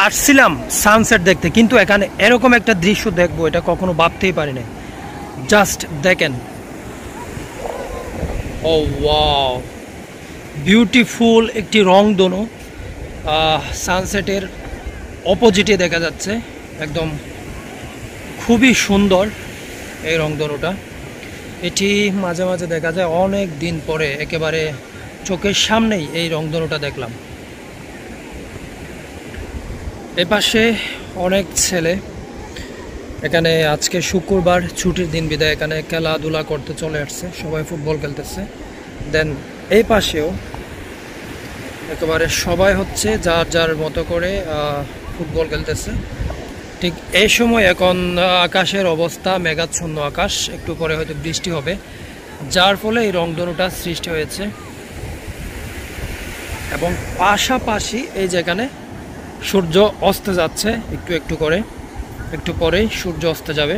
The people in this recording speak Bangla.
আসছিলাম সানসেট দেখতে, কিন্তু এখানে এরকম একটা দৃশ্য দেখবো এটা কখনো ভাবতেই পারি না। জাস্ট দেখেন, ও ওয়াও, বিউটিফুল একটি রংধনু সানসেটের অপোজিটে দেখা যাচ্ছে। একদম খুবই সুন্দর এই রংধনুটা। এটি মাঝে মাঝে দেখা যায়, অনেক দিন পরে একেবারে চোখের সামনেই এই রংধনুটা দেখলাম। এপাশে অনেক ছেলে, এখানে আজকে শুক্রবার ছুটির দিন বিদায় এখানে খেলাধুলা করতে চলে আসছে, সবাই ফুটবল খেলতেছে। দেন এই পাশেও একেবারে সবাই হচ্ছে যার যার মতো করে ফুটবল খেলতেছে। ঠিক এই সময় এখন আকাশের অবস্থা মেঘাচ্ছন্ন আকাশ, একটু পরে হয়তো বৃষ্টি হবে, যার ফলে এই রংধনুটা সৃষ্টি হয়েছে। এবং পাশাপাশি এই যেখানে সূর্য অস্ত যাচ্ছে একটু একটু করে, একটু পরেই সূর্য অস্ত যাবে।